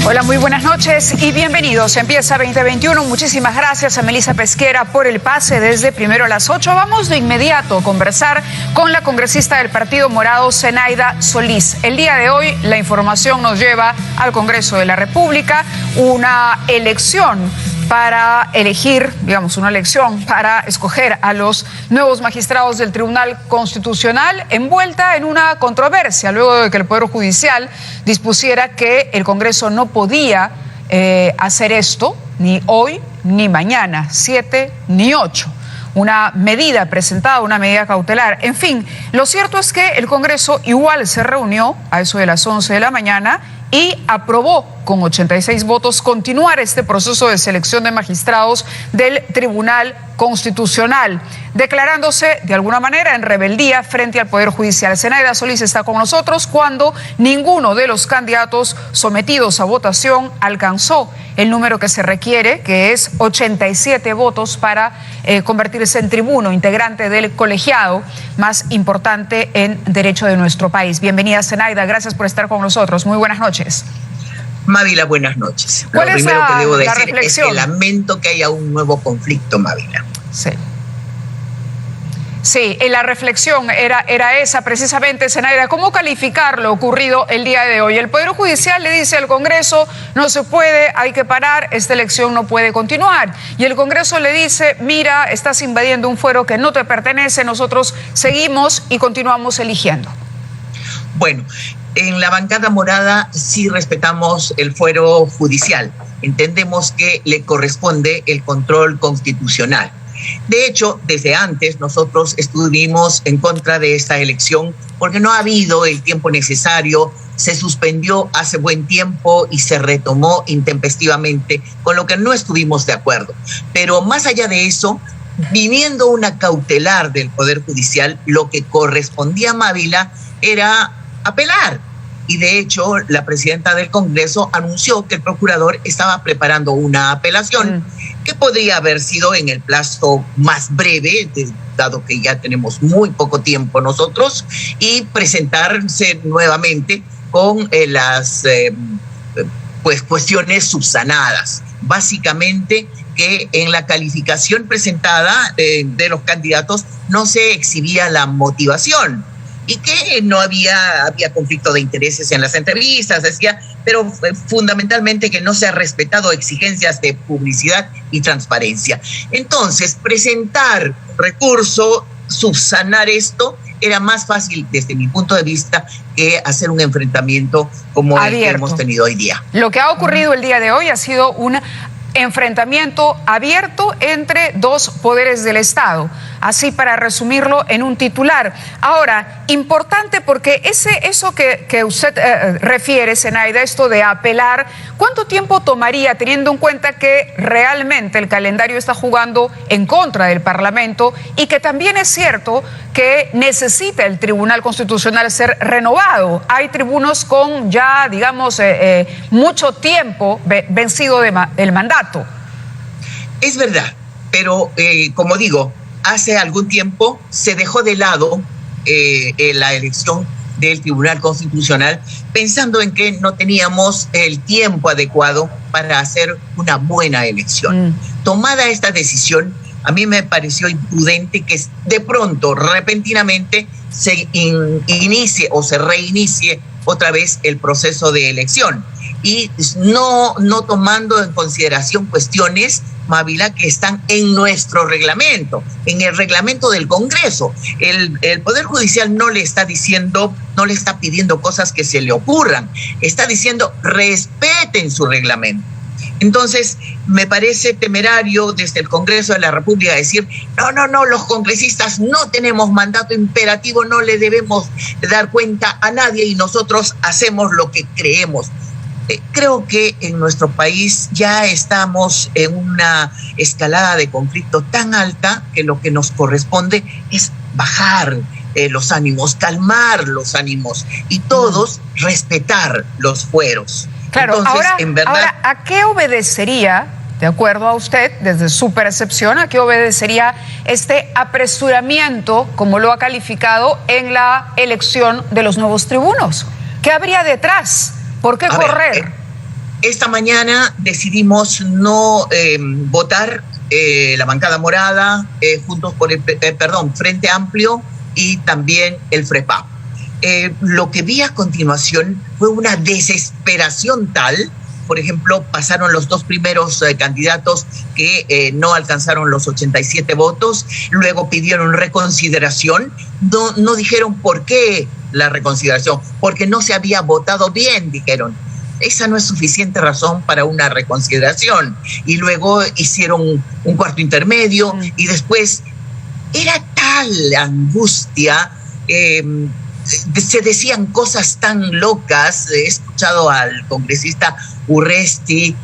Hola, muy buenas noches y bienvenidos. Empieza 2021. Muchísimas gracias a Melissa Pesquera por el pase desde primero a las 8. Vamos de inmediato a conversar con la congresista del Partido Morado, Zenaida Solís. El día de hoy la información nos lleva al Congreso de la República, una elección para elegir, una elección para escoger a los nuevos magistrados del Tribunal Constitucional, envuelta en una controversia luego de que el Poder Judicial dispusiera que el Congreso no podía hacer esto ni hoy ni mañana, 7 ni 8. Una medida presentada, una medida cautelar. En fin, lo cierto es que el Congreso igual se reunió a eso de las 11 de la mañana y aprobó con 86 votos continuar este proceso de selección de magistrados del Tribunal Constitucional, declarándose de alguna manera en rebeldía frente al Poder Judicial. Zenaida Solís está con nosotros cuando ninguno de los candidatos sometidos a votación alcanzó el número que se requiere, que es 87 votos para convertirse en tribuno, integrante del colegiado más importante en derecho de nuestro país. Bienvenida, Zenaida, gracias por estar con nosotros. Muy buenas noches. Mávila, buenas noches. Lo primero que debo decir es que lamento que haya un nuevo conflicto, Mávila. Sí, la reflexión era esa precisamente, Zenaida. ¿Cómo calificar lo ocurrido el día de hoy? El Poder Judicial le dice al Congreso, no se puede, hay que parar, esta elección no puede continuar. Y el Congreso le dice, mira, estás invadiendo un fuero que no te pertenece, nosotros seguimos y continuamos eligiendo. Bueno, en la bancada morada sí respetamos el fuero judicial. Entendemos que le corresponde el control constitucional. De hecho, desde antes nosotros estuvimos en contra de esta elección porque no ha habido el tiempo necesario, se suspendió hace buen tiempo y se retomó intempestivamente, con lo que no estuvimos de acuerdo. Pero más allá de eso, viniendo una cautelar del Poder Judicial, lo que correspondía a Mávila era apelar. Y de hecho, la presidenta del Congreso anunció que el procurador estaba preparando una apelación que podría haber sido en el plazo más breve, dado que ya tenemos muy poco tiempo nosotros, y presentarse nuevamente con las cuestiones subsanadas. Básicamente que en la calificación presentada de los candidatos no se exhibía la motivación y que no había conflicto de intereses en las entrevistas, decía, pero fundamentalmente que no se ha respetado exigencias de publicidad y transparencia. Entonces, presentar recurso, subsanar esto, era más fácil desde mi punto de vista que hacer un enfrentamiento como el que hemos tenido hoy día. Lo que ha ocurrido el día de hoy ha sido un enfrentamiento abierto entre dos poderes del Estado, así para resumirlo en un titular. Ahora, importante porque eso que usted refiere, Zenaida, esto de apelar, ¿cuánto tiempo tomaría teniendo en cuenta que realmente el calendario está jugando en contra del Parlamento y que también es cierto que necesita el Tribunal Constitucional ser renovado? Hay tribunos con ya, mucho tiempo vencido el mandato. Es verdad, pero como digo, hace algún tiempo se dejó de lado la elección del Tribunal Constitucional pensando en que no teníamos el tiempo adecuado para hacer una buena elección. Tomada esta decisión, a mí me pareció imprudente que de pronto, repentinamente, se inicie o se reinicie otra vez el proceso de elección y no tomando en consideración cuestiones, Mávila, que están en nuestro reglamento, en el reglamento del Congreso. El Poder Judicial no le está pidiendo cosas que se le ocurran, está diciendo respeten su reglamento. Entonces, me parece temerario desde el Congreso de la República decir, no, los congresistas no tenemos mandato imperativo, no le debemos dar cuenta a nadie y nosotros hacemos lo que creemos. Creo que en nuestro país ya estamos en una escalada de conflicto tan alta que lo que nos corresponde es bajar los ánimos, calmar los ánimos y todos respetar los fueros. Claro, entonces, ahora, ¿a qué obedecería, de acuerdo a usted, desde su percepción, a qué obedecería este apresuramiento, como lo ha calificado, en la elección de los nuevos tribunos? ¿Qué habría detrás? ¿Por qué correr? Esta mañana decidimos no votar la bancada morada, juntos por el, Frente Amplio y también el FREPAP. Lo que vi a continuación fue una desesperación tal. Por ejemplo, pasaron los dos primeros candidatos que no alcanzaron los 87 votos, luego pidieron reconsideración, no dijeron por qué la reconsideración, porque no se había votado bien, dijeron. Esa no es suficiente razón para una reconsideración. Y luego hicieron un cuarto intermedio y después era tal la angustia, se decían cosas tan locas. He escuchado al congresista Urresti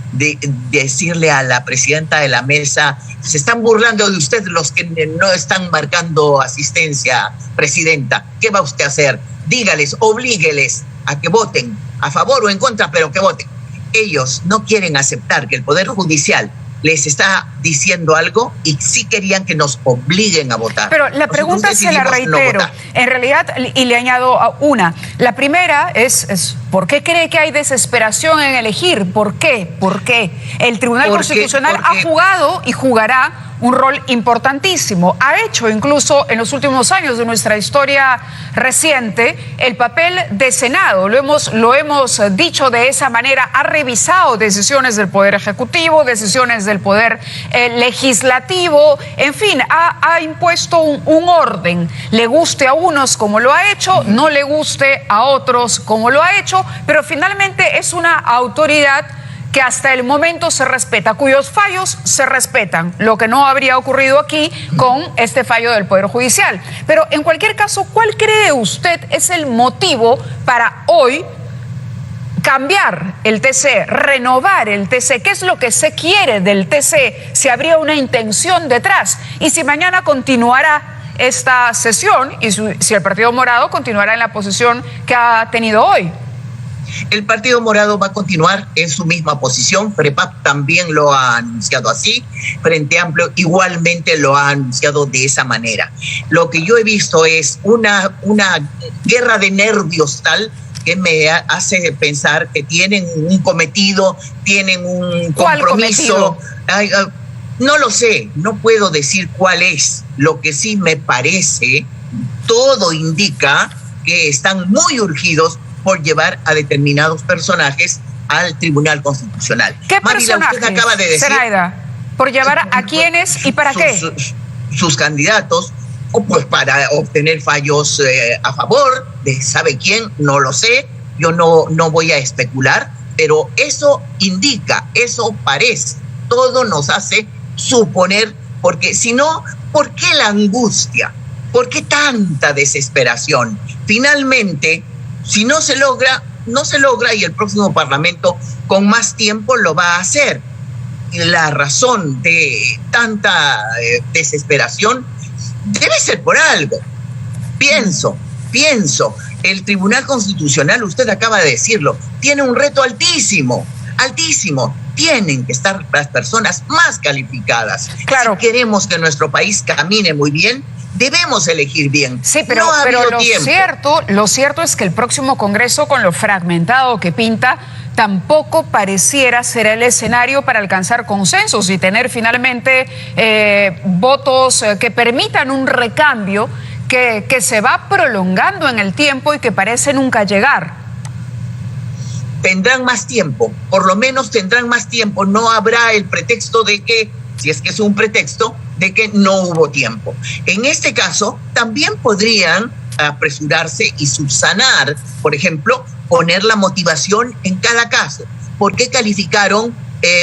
decirle a la presidenta de la mesa: se están burlando de usted los que no están marcando asistencia, presidenta. ¿Qué va usted a hacer? Dígales, oblígueles a que voten a favor o en contra, pero que voten. Ellos no quieren aceptar que el Poder Judicial les está diciendo algo y sí querían que nos obliguen a votar. Pero la pregunta se la reitero, en realidad, y le añado una. La primera es ¿por qué cree que hay desesperación en elegir? ¿Por qué? ¿Por qué? El Tribunal Constitucional ha jugado y jugará un rol importantísimo. Ha hecho incluso en los últimos años de nuestra historia reciente el papel de Senado. Lo hemos dicho de esa manera. Ha revisado decisiones del Poder Ejecutivo, decisiones del Poder Legislativo. En fin, ha impuesto un orden. Le guste a unos como lo ha hecho, no le guste a otros como lo ha hecho, pero finalmente es una autoridad que hasta el momento se respeta, cuyos fallos se respetan, lo que no habría ocurrido aquí con este fallo del Poder Judicial. Pero en cualquier caso, ¿cuál cree usted es el motivo para hoy cambiar el TC, renovar el TC? ¿Qué es lo que se quiere del TC? Si habría una intención detrás y si mañana continuará esta sesión y si el Partido Morado continuará en la posición que ha tenido hoy. El Partido Morado va a continuar en su misma posición. FREPAP también lo ha anunciado así. Frente Amplio igualmente lo ha anunciado de esa manera. Lo que yo he visto es una guerra de nervios tal que me hace pensar que tienen un cometido, tienen un compromiso. No lo sé, no puedo decir cuál es. Lo que sí me parece, todo indica que están muy urgidos por llevar a determinados personajes al Tribunal Constitucional. ¿Qué personajes, usted acaba de decir, Zenaida? ¿Por llevar a quiénes y para qué? Sus candidatos, pues para obtener fallos a favor de sabe quién, no lo sé, yo no voy a especular, pero eso indica, eso parece, todo nos hace suponer, porque si no, ¿por qué la angustia? ¿Por qué tanta desesperación? Finalmente, si no se logra, no se logra y el próximo Parlamento con más tiempo lo va a hacer. La razón de tanta desesperación debe ser por algo. Pienso, el Tribunal Constitucional, usted acaba de decirlo, tiene un reto altísimo. Tienen que estar las personas más calificadas. Claro. Si queremos que nuestro país camine muy bien, debemos elegir bien. Sí, pero lo cierto es que el próximo Congreso, con lo fragmentado que pinta, tampoco pareciera ser el escenario para alcanzar consensos y tener finalmente votos que permitan un recambio que se va prolongando en el tiempo y que parece nunca llegar. Tendrán más tiempo, por lo menos tendrán más tiempo. No habrá el pretexto de que, si es que es un pretexto, de que no hubo tiempo. En este caso, también podrían apresurarse y subsanar, por ejemplo, poner la motivación en cada caso. ¿Por qué calificaron,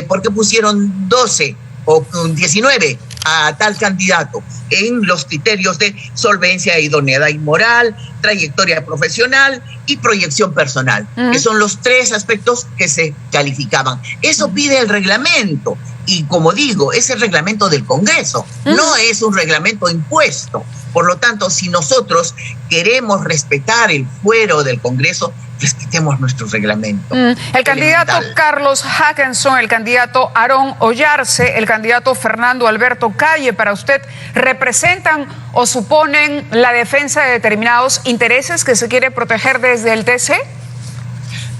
por qué pusieron 12 o 19 a tal candidato? En los criterios de solvencia, idoneidad y moral, trayectoria profesional y proyección personal, que son los 3 aspectos que se calificaban. Eso pide el reglamento. Y como digo, es el reglamento del Congreso, no es un reglamento impuesto. Por lo tanto, si nosotros queremos respetar el fuero del Congreso, respetemos nuestro reglamento. El candidato Carlos Hackenson, el candidato Aarón Ollarse, el candidato Fernando Alberto Calle, para usted, ¿representan o suponen la defensa de determinados intereses que se quiere proteger desde el TC?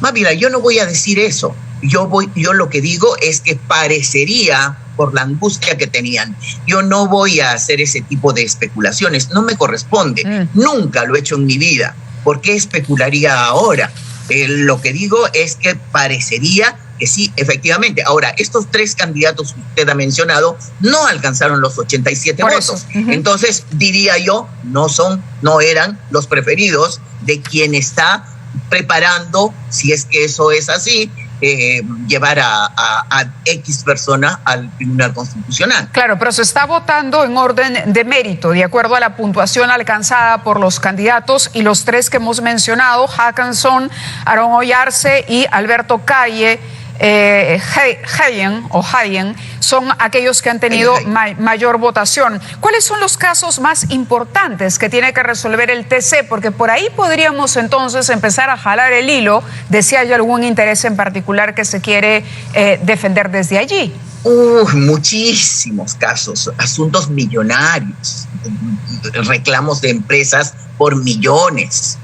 Mávila, yo no voy a decir eso. Yo lo que digo es que parecería, por la angustia que tenían, yo no voy a hacer ese tipo de especulaciones, no me corresponde, nunca lo he hecho en mi vida. ¿Por qué especularía ahora? Lo que digo es que parecería que sí, efectivamente. Ahora, estos 3 candidatos que usted ha mencionado no alcanzaron los 87 votos. Entonces, diría yo, no eran los preferidos de quien está preparando, si es que eso es así, llevar a X persona al Tribunal Constitucional. Claro, pero se está votando en orden de mérito, de acuerdo a la puntuación alcanzada por los candidatos, y los 3 que hemos mencionado, Hackanson, Aaron Oyarce y Alberto Calle, Hayen, son aquellos que han tenido mayor votación. ¿Cuáles son los casos más importantes que tiene que resolver el TC? Porque por ahí podríamos entonces empezar a jalar el hilo de si hay algún interés en particular que se quiere defender desde allí. Muchísimos casos, asuntos millonarios, reclamos de empresas por millones,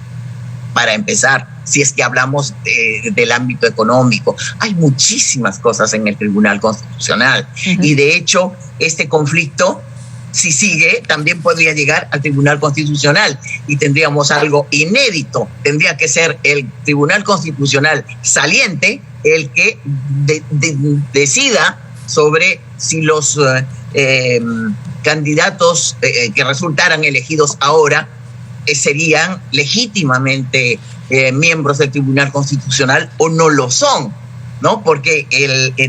para empezar, si es que hablamos del ámbito económico. Hay muchísimas cosas en el Tribunal Constitucional y de hecho este conflicto, si sigue, también podría llegar al Tribunal Constitucional y tendríamos algo inédito. Tendría que ser el Tribunal Constitucional saliente el que decida sobre si los candidatos que resultaran elegidos ahora serían legítimamente miembros del Tribunal Constitucional o no lo son, ¿no? Porque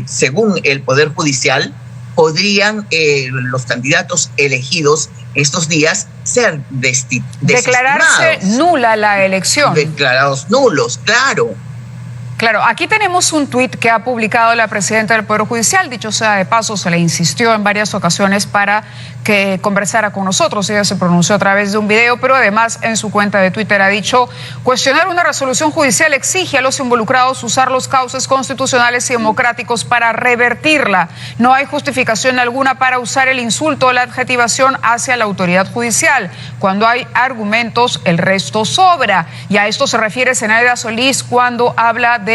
según el Poder Judicial podrían los candidatos elegidos estos días ser declararse nula la elección. Declarados nulos, claro. Claro, aquí tenemos un tuit que ha publicado la presidenta del Poder Judicial. Dicho sea de paso, se le insistió en varias ocasiones para que conversara con nosotros. Ella se pronunció a través de un video, pero además en su cuenta de Twitter ha dicho: cuestionar una resolución judicial exige a los involucrados usar los cauces constitucionales y democráticos para revertirla. No hay justificación alguna para usar el insulto o la adjetivación hacia la autoridad judicial. Cuando hay argumentos, el resto sobra. Y a esto se refiere Zenaida Solís cuando habla de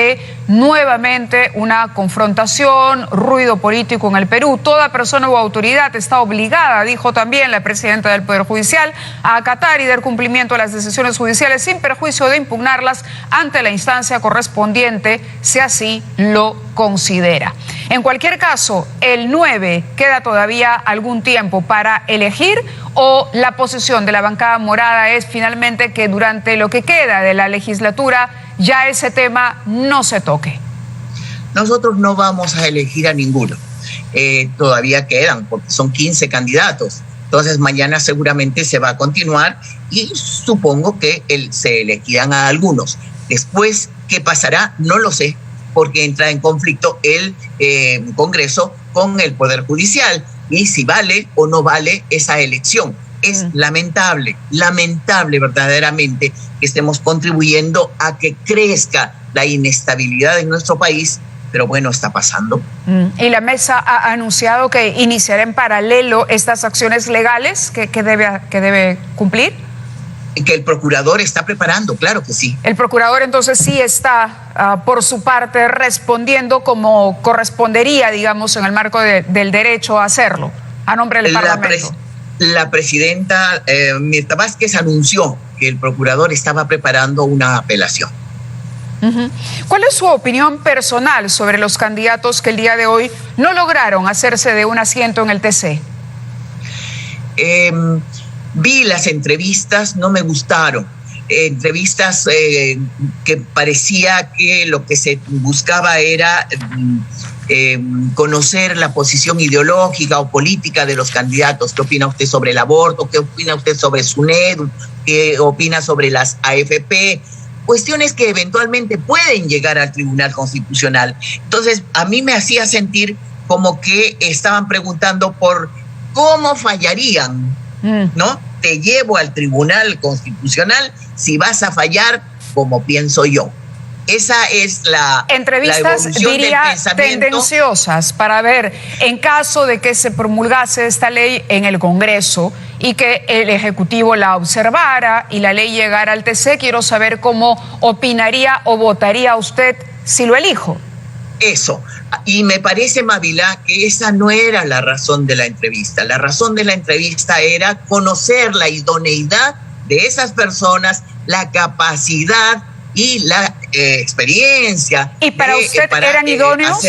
nuevamente una confrontación, ruido político en el Perú. Toda persona o autoridad está obligada, dijo también la presidenta del Poder Judicial, a acatar y dar cumplimiento a las decisiones judiciales sin perjuicio de impugnarlas ante la instancia correspondiente, si así lo considera. En cualquier caso, el 9 queda todavía algún tiempo para elegir, o la posición de la bancada morada es finalmente que durante lo que queda de la legislatura ya ese tema no se toque. Nosotros no vamos a elegir a ninguno. Todavía quedan, porque son 15 candidatos. Entonces mañana seguramente se va a continuar y supongo que se elegirán a algunos. Después, ¿qué pasará? No lo sé, porque entra en conflicto el Congreso con el Poder Judicial y si vale o no vale esa elección. Es lamentable verdaderamente que estemos contribuyendo a que crezca la inestabilidad en nuestro país, pero bueno, está pasando. Y la mesa ha anunciado que iniciará en paralelo estas acciones legales que debe cumplir. Que el procurador está preparando, claro que sí. El procurador entonces sí está, por su parte, respondiendo como correspondería, digamos, en el marco del derecho a hacerlo, a nombre del Parlamento. La presidenta Mirta Vázquez anunció que el procurador estaba preparando una apelación. ¿Cuál es su opinión personal sobre los candidatos que el día de hoy no lograron hacerse de un asiento en el TC? Vi las entrevistas, no me gustaron. Entrevistas que parecía que lo que se buscaba era conocer la posición ideológica o política de los candidatos. ¿Qué opina usted sobre el aborto? ¿Qué opina usted sobre SUNEDU? ¿Qué opina sobre las AFP? Cuestiones que eventualmente pueden llegar al Tribunal Constitucional. Entonces, a mí me hacía sentir como que estaban preguntando por cómo fallarían, ¿no? Te llevo al Tribunal Constitucional si vas a fallar como pienso yo. Esa es la entrevistas, la diría, tendenciosas para ver, en caso de que se promulgase esta ley en el Congreso y que el Ejecutivo la observara y la ley llegara al TC, quiero saber cómo opinaría o votaría usted si lo elijo. Eso. Y me parece, Mávila, que esa no era la razón de la entrevista. La razón de la entrevista era conocer la idoneidad de esas personas, la capacidad y la experiencia. ¿Y para usted eran idóneos?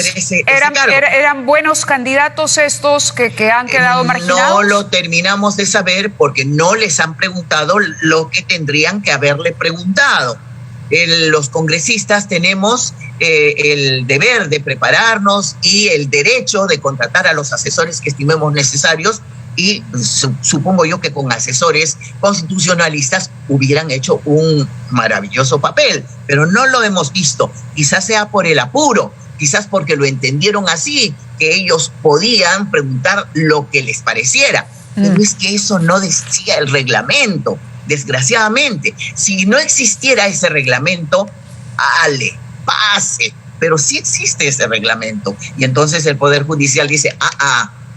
¿Eran buenos candidatos estos que han quedado marginados? No lo terminamos de saber porque no les han preguntado lo que tendrían que haberle preguntado. Los congresistas tenemos el deber de prepararnos y el derecho de contratar a los asesores que estimemos necesarios, y supongo yo que con asesores constitucionalistas hubieran hecho un maravilloso papel, pero no lo hemos visto. Quizás sea por el apuro, quizás porque lo entendieron así, que ellos podían preguntar lo que les pareciera. Pero es que eso no decía el reglamento, desgraciadamente. Si no existiera ese reglamento, pase, pero sí existe ese reglamento. Y entonces el Poder Judicial dice,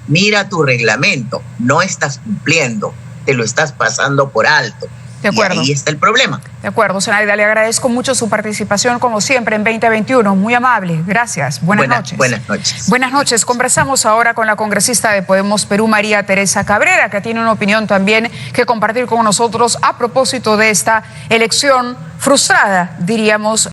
mira tu reglamento, no estás cumpliendo, te lo estás pasando por alto. De acuerdo. Y ahí está el problema. De acuerdo, Zenaida, le agradezco mucho su participación, como siempre, en 2021. Muy amable. Gracias. Buenas noches. Buenas noches. Buenas noches. Conversamos ahora con la congresista de Podemos Perú, María Teresa Cabrera, que tiene una opinión también que compartir con nosotros a propósito de esta elección frustrada, diríamos.